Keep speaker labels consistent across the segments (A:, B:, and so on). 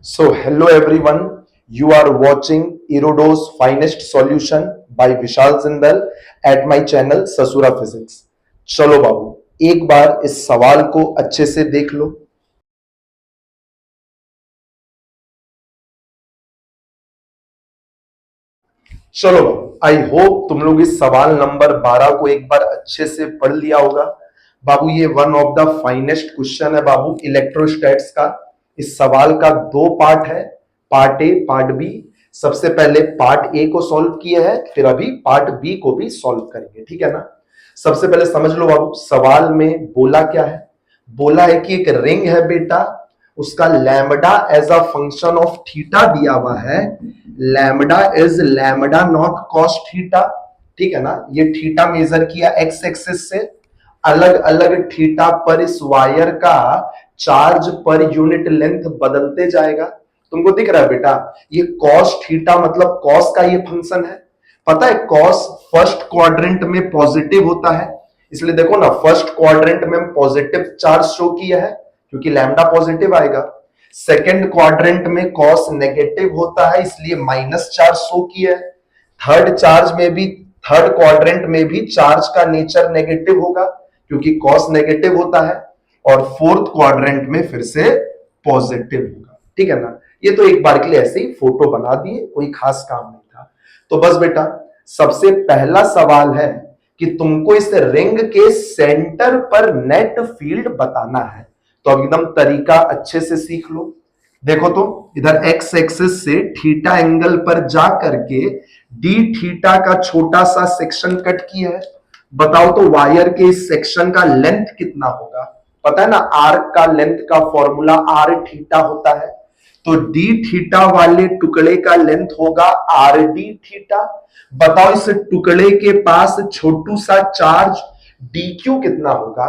A: So, hello everyone. You are watching Erodo's Finest Solution by Vishal Zindal at my channel ससुरा physics. चलो बाबू एक बार इस सवाल को अच्छे से देख लो। चलो बाबू, आई होप तुम लोग इस सवाल नंबर 12 को एक बार अच्छे से पढ़ लिया होगा। बाबू ये one of the finest question है बाबू इलेक्ट्रोस्टैट्स का। इस सवाल का दो पार्ट है, पार्ट ए पार्ट बी। सबसे पहले पार्ट ए को सॉल्व किया है, फिर अभी पार्ट बी को भी सॉल्व करेंगे, ठीक है ना। सबसे पहले समझ लो बाबू सवाल में बोला क्या है। बोला है कि एक रिंग है बेटा, उसका lambda as a function of theta दिया हुआ है। Lambda is lambda not cos theta, ठीक है ना। ये थीटा मेजर किया एक्स एक्सिस से, अलग अलग थीटा पर इस वायर का चार्ज पर यूनिट लेंथ बदलते जाएगा। तुमको दिख रहा है बेटा, ये कॉस थीटा मतलब कॉस का ये फंक्शन है। पता है कॉस फर्स्ट क्वाड्रेंट में पॉजिटिव होता है, इसलिए देखो ना फर्स्ट क्वाड्रेंट में पॉजिटिव चार्ज शो किया है क्योंकि लैम्डा पॉजिटिव आएगा। सेकेंड क्वाड्रेंट में कॉस नेगेटिव होता है, इसलिए माइनस चार्ज शो किया है। थर्ड क्वाड्रेंट में भी चार्ज का नेचर नेगेटिव होगा क्योंकि कॉस नेगेटिव होता है। और फोर्थ क्वाड्रेंट में फिर से पॉजिटिव होगा, ठीक है ना। ये तो एक बार के लिए ऐसे ही फोटो बना दिए, कोई खास काम नहीं था। तो बस बेटा सबसे पहला सवाल है कि तुमको इस रिंग के सेंटर पर नेट फील्ड बताना है। तो अब एकदम तरीका अच्छे से सीख लो। देखो तो इधर एक्स एक्सिस से थीटा एंगल पर जा करके डी थीटा का छोटा सा सेक्शन कट किया है। बताओ तो वायर के इस सेक्शन का लेंथ कितना होगा। पता है ना आर्क का लेंथ का फॉर्मूला आर थीटा होता है। तो डी थीटा वाले टुकड़े का लेंथ होगा आर डी थीटा। बताओ इस टुकड़े के पास छोटू सा चार्ज डी क्यू कितना होगा।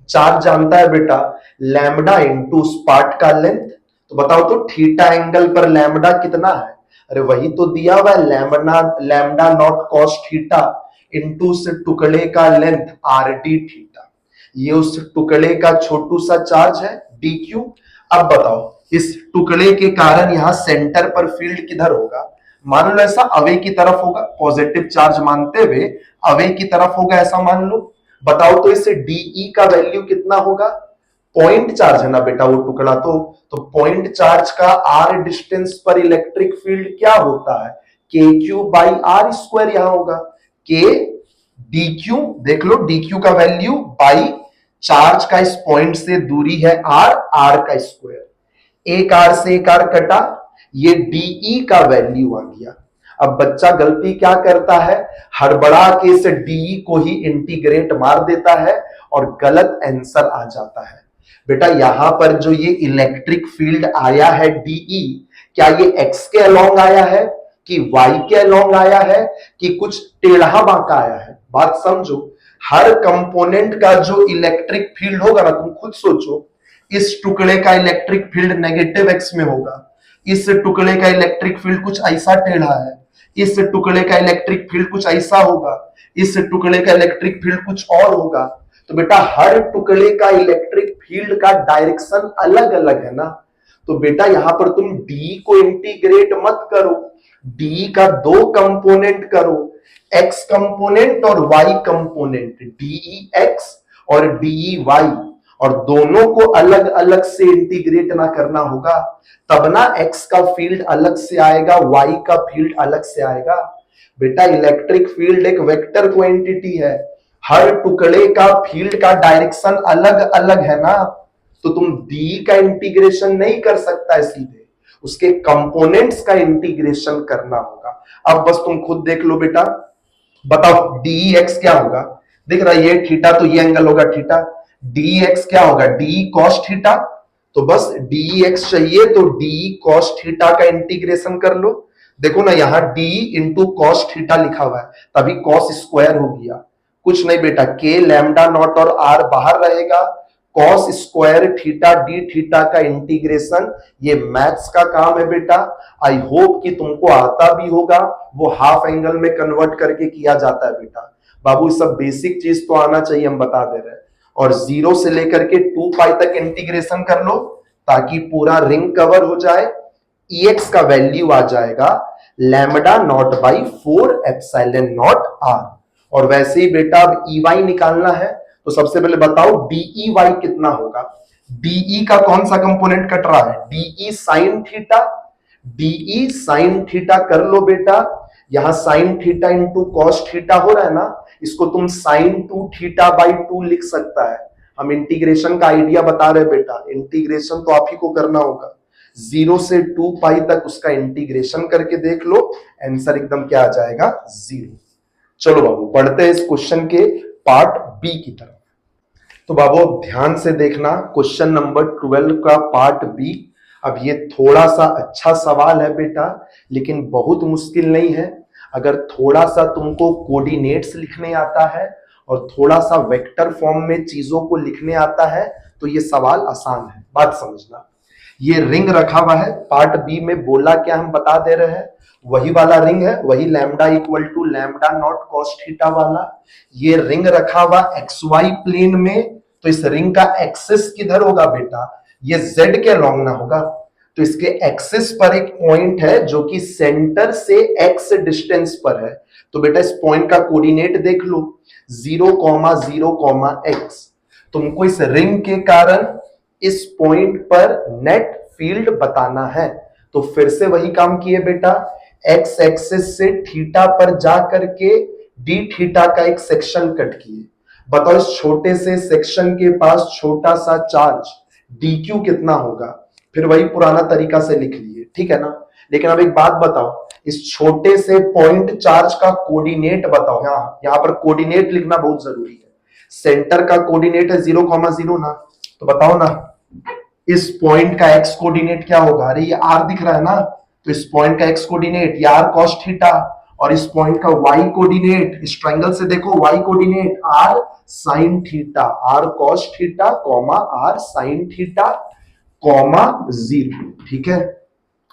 A: चार्ज जानता है बेटा लैम्बडा इंटू उस पार्ट का लेंथ। तो बताओ तो थीटा एंगल पर लैम्बडा कितना है। अरे वही तो दिया हुआ है lambda lambda not cos theta into उस टुकड़े का लेंथ आर डी थीटा। ये उस टुकड़े का छोटू सा चार्ज है डी क्यू। अब बताओ इस टुकड़े के कारण यहां सेंटर पर फील्ड किधर होगा। मान लो ऐसा अवे की तरफ होगा, पॉजिटिव चार्ज मानते हुए अवे की तरफ होगा ऐसा मान लो। बताओ तो इससे डीई का वैल्यू कितना होगा। पॉइंट चार्ज है ना बेटा वो टुकड़ा, तो पॉइंट चार्ज का आर डिस्टेंस पर इलेक्ट्रिक फील्ड क्या होता है के क्यू बाई आर स्क्वायर। यहां होगा के डी क्यू, देख लो डी क्यू का वैल्यू बाई चार्ज का इस पॉइंट से दूरी है आर, आर का स्क्वायर। एक आर से एक आर कटा, ये डीई का वैल्यू आ गया। अब बच्चा गलती क्या करता है, हड़बड़ा के इस डीई को ही इंटीग्रेट मार देता है और गलत आंसर आ जाता है। बेटा यहां पर जो ये इलेक्ट्रिक फील्ड आया है डीई, क्या ये एक्स के अलोंग आया है कि वाई के अलोंग आया है कि कुछ टेढ़ा बांका आया है। बात समझो, हर कंपोनेंट का जो इलेक्ट्रिक फील्ड होगा ना, तुम खुद सोचो, इस टुकड़े का इलेक्ट्रिक फील्ड नेगेटिव एक्स में होगा, इस टुकड़े का इलेक्ट्रिक फील्ड कुछ ऐसा टेढ़ा है, इस टुकड़े का इलेक्ट्रिक फील्ड कुछ ऐसा होगा, इस टुकड़े का इलेक्ट्रिक फील्ड कुछ और होगा। तो बेटा हर टुकड़े का इलेक्ट्रिक फील्ड का डायरेक्शन अलग अलग है ना। तो बेटा यहां पर तुम डी को इंटीग्रेट मत करो, डी का दो कंपोनेंट करो, एक्स कंपोनेंट और वाई कंपोनेंट, डीई एक्स और डीई वाई, और दोनों को अलग अलग से इंटीग्रेट ना करना होगा, तब ना एक्स का फील्ड अलग से आएगा, वाई का फील्ड अलग से आएगा। बेटा इलेक्ट्रिक फील्ड एक वेक्टर क्वांटिटी है, हर टुकड़े का फील्ड का डायरेक्शन अलग अलग है ना। तो तुम डी का इंटीग्रेशन नहीं कर सकता है, सीधे उसके कंपोनेंट्स का इंटीग्रेशन करना होगा। अब बस तुम खुद देख लो बेटा, बताओ डी एक्स क्या होगा। दिख रहा है ये थीटा, तो ये एंगल होगा थीटा। डी एक्स क्या होगा, डी कॉस थीटा। तो बस डी एक्स चाहिए तो डी कॉस थीटा का इंटीग्रेशन कर लो। देखो ना यहाँ डी इंटू कॉस थीटा लिखा हुआ है, तभी कॉस स्क्वायर हो गया। कुछ नहीं बेटा, के लैम्डा नॉट और आर बाहर रहेगा, cos square theta D theta का इंटीग्रेशन। ये मैथ्स का काम है बेटा, आई होप कि तुमको आता भी होगा। वो हाफ एंगल में कन्वर्ट करके किया जाता है बेटा। बाबू सब बेसिक चीज तो आना चाहिए, हम बता दे रहे हैं। और जीरो से लेकर के 2 पाई तक इंटीग्रेशन कर लो, ताकि पूरा रिंग कवर हो जाए। EX का वैल्यू आ जाएगा lambda not by 4 epsilon not r. और वैसे ही बेटा अब EY निकालना है, तो सबसे पहले बताओ DEY कितना होगा। DE का कौन सा कंपोनेंट कट रहा है, DE sine theta. DE sine theta कर लो बेटा, यहां sine theta into cos theta हो रहा है ना, इसको तुम साइन 2 थीटा बाई 2 लिख सकता है। हम इंटीग्रेशन का आइडिया बता रहे बेटा, इंटीग्रेशन तो आप ही को करना होगा। 0 से 2 पाई तक उसका इंटीग्रेशन करके देख लो, आंसर एकदम क्या आ जाएगा, 0। चलो बाबू पढ़ते हैं इस क्वेश्चन के पार्ट बी की तरफ। तो बाबू ध्यान से देखना, क्वेश्चन नंबर 12 का पार्ट बी। अब ये थोड़ा सा अच्छा सवाल है बेटा, लेकिन बहुत मुश्किल नहीं है। अगर थोड़ा सा तुमको कोऑर्डिनेट्स लिखने आता है और थोड़ा सा वेक्टर फॉर्म में चीजों को लिखने आता है तो ये सवाल आसान है। बात समझना, ये रिंग रखा हुआ है, पार्ट बी में बोला क्या हम बता दे रहे हैं, वही वाला रिंग है, वही lambda equal to lambda not cos theta वाला। ये रिंग रखा हुआ XY प्लेन में, तो इस रिंग का एक्सिस किधर होगा बेटा, ये Z के अलोंग ना होगा। तो इसके एक्सिस पर एक पॉइंट है जो कि सेंटर से X डिस्टेंस पर है। तो बेटा इस पॉइंट का कोऑर्डिनेट देख लो, 0,0,x। तुमको इस रिंग के कारण इस पॉइंट पर नेट फील्ड बताना है। तो फिर से वही काम किए बेटा, एक्स एक्सिस से थीटा पर जा करके डी थीटा का एक सेक्शन कट किए। बताओ इस छोटे से सेक्शन के पास छोटा सा चार्ज डीक्यू कितना होगा। फिर वही पुराना तरीका से लिख लिए, ठीक है ना। लेकिन अब एक बात बताओ, इस छोटे से पॉइंट चार्ज का कोऑर्डिनेट बताओ। यहां पर कोऑर्डिनेट लिखना बहुत जरूरी है। सेंटर का कोऑर्डिनेट है 0,0 ना, तो बताओ ना इस पॉइंट का एक्स कोऑर्डिनेट क्या होगा। अरे ये आर दिख रहा है ना, तो इस पॉइंट का एक्स कोऑर्डिनेट ये आर कॉस थीटा, और इस पॉइंट का वाई कोऑर्डिनेट, इस ट्रायंगल से देखो y coordinate r sine theta, r cos theta comma r sine theta comma 0, ठीक है।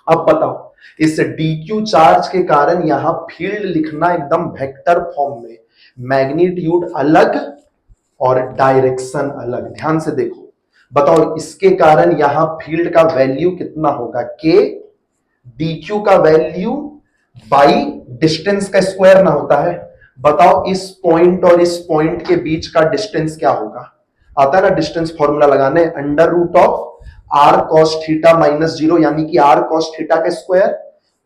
A: अब बताओ इस डीक्यू चार्ज के कारण यहां फील्ड लिखना एकदम वेक्टर फॉर्म में, मैग्नीट्यूड अलग और डायरेक्शन अलग। ध्यान से देखो, बताओ इसके कारण यहां फील्ड का वैल्यू कितना होगा, के डीक्यू का वैल्यू बाई डिस्टेंस का स्क्वायर ना होता है। बताओ इस पॉइंट और इस पॉइंट के बीच का डिस्टेंस क्या होगा, आता है ना डिस्टेंस फॉर्मूला लगाने, under root of r cos theta minus 0 यानी कि आर कॉस थीटा का स्क्वायर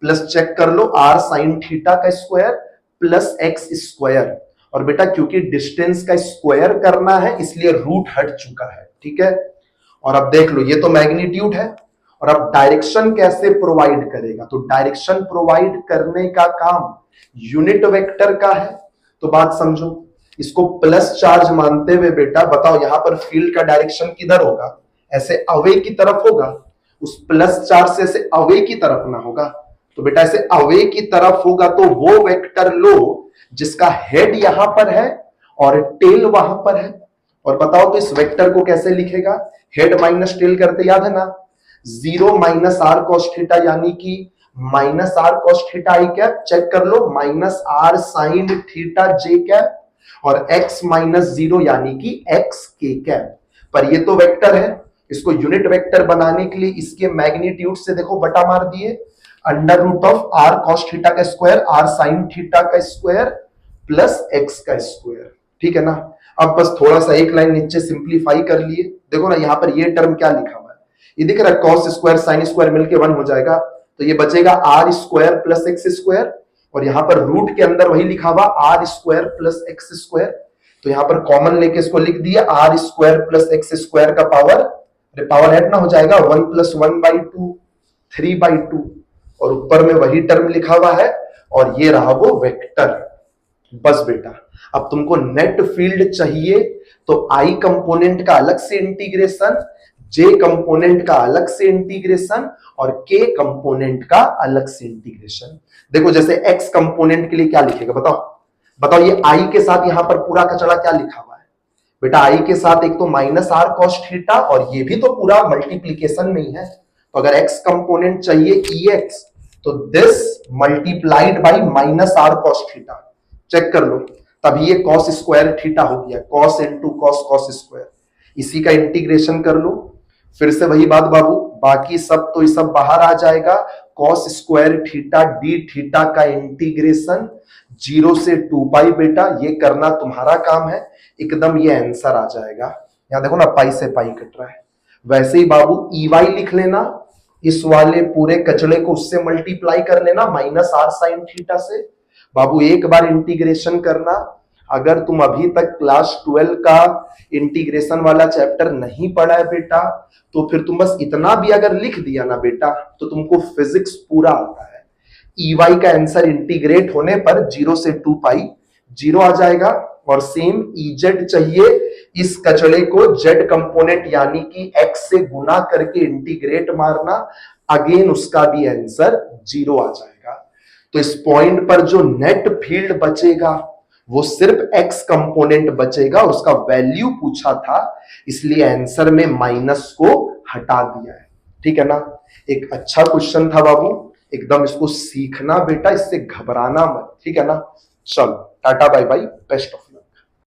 A: प्लस चेक कर लो आर साइन थीटा का स्क्वायर प्लस एक्स स्क्वायर। और बेटा क्योंकि डिस्टेंस का स्क्वायर करना है इसलिए रूट हट चुका है, ठीक है। और अब देख लो ये तो मैग्नीट्यूड है, और अब डायरेक्शन कैसे प्रोवाइड करेगा, तो डायरेक्शन प्रोवाइड करने का काम यूनिट वेक्टर का है। तो बात समझो, इसको प्लस चार्ज मानते हुए बेटा बताओ यहां पर फील्ड का डायरेक्शन किधर होगा, ऐसे अवे की तरफ होगा, उस प्लस चार्ज से ऐसे अवे की तरफ ना होगा। तो बेटा ऐसे अवे की तरफ होगा तो वो वेक्टर लो जिसका हेड यहां पर है और टेल वहां पर है। और बताओ तो इस वेक्टर को कैसे लिखेगा, हेड माइनस टेल करते याद है ना, 0 माइनस आर कॉस थीटा यानी कि minus r cos theta i cap, check कर लो minus r sine theta j cap, और x माइनस 0 यानी कि x के कैप। पर ये तो वेक्टर है, इसको यूनिट वेक्टर बनाने के लिए इसके मैग्नीट्यूड से देखो बटा मार दिए, under root of r cos theta का स्क्वायर आर साइन थीटा का स्क्वायर प्लस एक्स का स्क्वायर, ठीक है ना। अब बस थोड़ा सा एक लाइन नीचे सिंप्लीफाई कर लिए, देखो ना यहां पर ये टर्म क्या लिखा हुआ है, ये दिख रहा है कॉस स्क्वायर साइन स्क्वायर मिलके 1 हो जाएगा, तो ये बचेगा r square plus x square, और यहां पर रूट के अंदर वही लिखा हुआ r square plus x square. तो यहां पर कॉमन लेके इसको लिख दिया r square plus x square का पावर, पावर हेड ना हो जाएगा 1 प्लस 1/2 3/2, और ऊपर में वही टर्म लिखा हुआ है, और ये रहा वो वेक्टर। बस बेटा अब तुमको नेट फील्ड चाहिए तो आई कंपोनेंट का अलग से इंटीग्रेशन, जे कंपोनेंट का अलग से इंटीग्रेशन, और के कंपोनेंट का अलग से इंटीग्रेशन। देखो जैसे एक्स कंपोनेंट के लिए क्या लिखेगा बताओ, बताओ ये आई के साथ यहां पर पूरा कचरा क्या लिखा हुआ है बेटा, आई के साथ एक तो माइनस आर कॉस थीटा, और ये भी तो पूरा मल्टीप्लीकेशन में ही है। तो अगर एक्स कंपोनेंट चाहिए EX तो this multiplied by minus r cos theta, check कर लो, तभी ये कॉस स्क्वायर थीटा हो गया, cos into cos cos square. इसी का इंटीग्रेशन कर लो, फिर से वही बात बाबू, बाकी सब तो ये सब बाहर आ जाएगा। Cos square theta D theta का इंटीग्रेशन 0 से 2 पाई बेटा, ये करना तुम्हारा काम है। एकदम ये आंसर आ जाएगा। यहां देखो ना, पाई से पाई कट रहा है। वैसे ही बाबू EY लिख लेना, इस वाले पूरे कचड़े को उससे मल्टीप्लाई कर लेना माइनस आर साइन थीटा से। बाबू एक बार इंटीग्रेशन करना। अगर तुम अभी तक क्लास 12 का इंटीग्रेशन वाला चैप्टर नहीं पढ़ा है बेटा, तो फिर तुम बस इतना भी अगर लिख दिया ना बेटा, तो तुमको फिजिक्स पूरा आता है। EY का आंसर इंटीग्रेट होने पर 0 से 2 पाई 0 आ जाएगा, और सेम EZ चाहिए, इस कचड़े को Z कंपोनेंट यानी कि x से गुना करके इंटीग्रेट मारना, अगेन उसका भी आंसर 0 आ जाएगा। तो इस पॉइंट पर जो नेट फील्ड बचेगा वो सिर्फ x कंपोनेंट बचेगा, उसका वैल्यू पूछा था, इसलिए आंसर में माइनस को हटा दिया है। ठीक है ना, एक अच्छा क्वेश्चन था बाबू, एकदम इसको सीखना बेटा, इससे घबराना मत। ठीक है ना, चलो tata bye bye, best of luck.